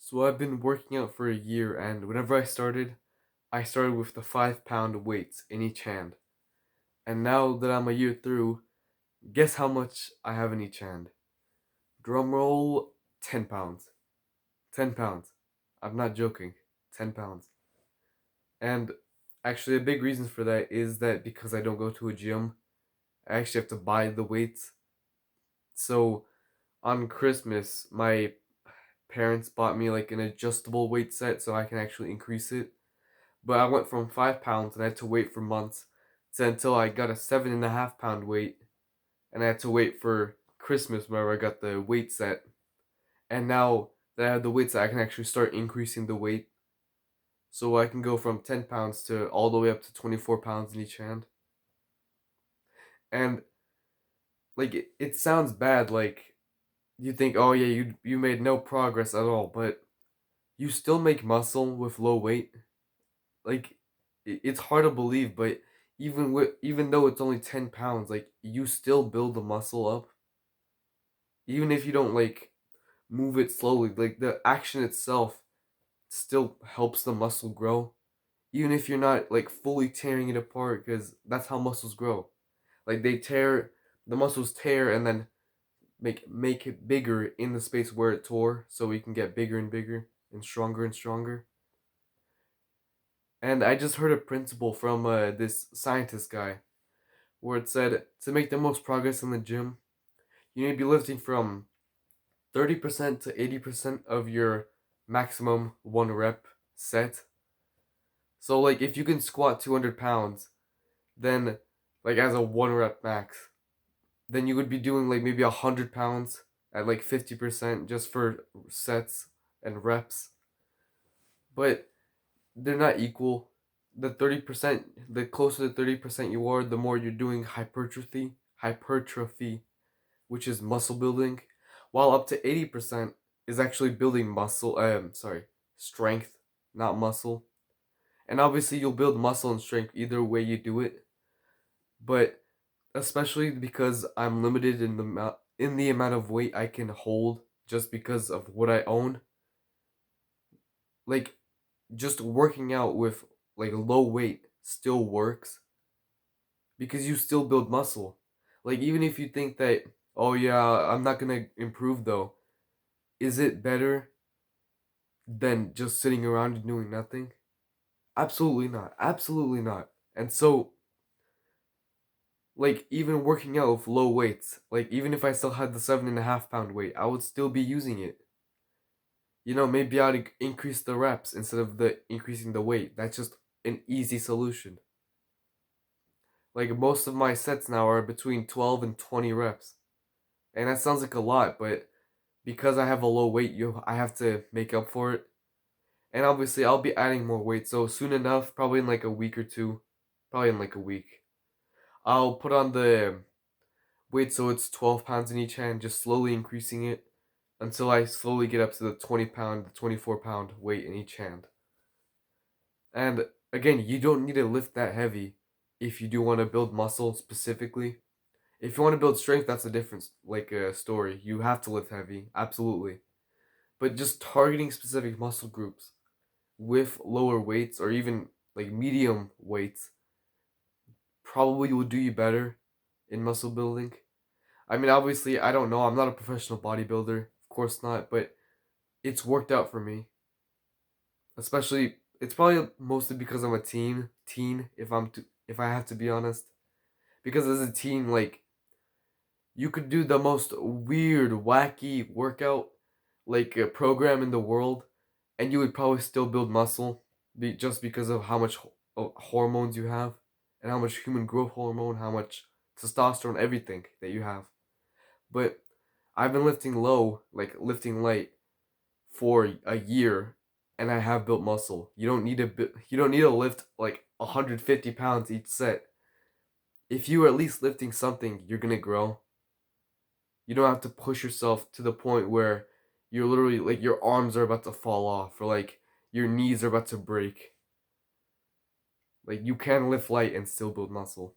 So I've been working out for a year, and whenever I started with the 5 pound weights in each hand. And now that I'm a year through, guess how much I have in each hand? Drum roll, 10 pounds. 10 pounds. I'm not joking. 10 pounds. And actually, a big reason for that is that because I don't go to a gym, I actually have to buy the weights. So on Christmas, my parents bought me like an adjustable weight set so I can actually increase it. But I went from 5 pounds and I had to wait for months to until I got a 7.5 pound weight, and I had to wait for Christmas where I got the weight set. And now that I have the weight set, I can actually start increasing the weight, so I can go from 10 pounds to all the way up to 24 pounds in each hand. And like it sounds bad, like you think, oh yeah, you made no progress at all, but you still make muscle with low weight. Like it's hard to believe, but even though it's only 10 pounds, like you still build the muscle up. Even if you don't like move it slowly, like the action itself still helps the muscle grow. Even if you're not like fully tearing it apart, because that's how muscles grow. Like the muscles tear and then make it bigger in the space where it tore, so we can get bigger and bigger and stronger and stronger. And I just heard a principle from this scientist guy where it said to make the most progress in the gym, you need to be lifting from 30% to 80% of your maximum one rep set. So, like, if you can squat 200 pounds, then, like, as a one rep max, then you would be doing, like, maybe 100 pounds at, like, 50% just for sets and reps. But they're not equal. The 30%, the closer to 30% you are, the more you're doing hypertrophy, which is muscle building, while up to 80% is actually building strength, not muscle. And obviously you'll build muscle and strength either way you do it, but especially because I'm limited in the amount of weight I can hold just because of what I own, like just working out with like low weight still works because you still build muscle. Like even if you think that, oh yeah, I'm not going to improve though, is it better than just sitting around and doing nothing? Absolutely not. Absolutely not. And so, like, even working out with low weights, like, even if I still had the 7.5 pound weight, I would still be using it. Maybe I'd increase the reps instead of the increasing the weight. That's just an easy solution. Like, most of my sets now are between 12 and 20 reps. And that sounds like a lot, but because I have a low weight, I have to make up for it. And obviously, I'll be adding more weight. So soon enough, probably in like a week or two, probably in like a week, I'll put on the weight so it's 12 pounds in each hand, just slowly increasing it until I slowly get up to the 20 pound, the 24 pound weight in each hand. And again, you don't need to lift that heavy if you do want to build muscle specifically. If you want to build strength, that's a different story. You have to lift heavy, absolutely. But just targeting specific muscle groups with lower weights or even like medium weights probably will do you better in muscle building. I mean, obviously, I don't know. I'm not a professional bodybuilder, of course not, but it's worked out for me. Especially, it's probably mostly because I'm a teen. If I have to be honest, because as a teen, like you could do the most weird, wacky workout, like a program in the world, and you would probably still build muscle, just because of how much hormones you have, and how much human growth hormone, how much testosterone, everything that you have. But I've been lifting low, like lifting light, for a year, and I have built muscle. You don't need to lift like 150 pounds each set. If you are at least lifting something, you're gonna grow. You don't have to push yourself to the point where you're literally like your arms are about to fall off or like your knees are about to break. Like you can lift light and still build muscle.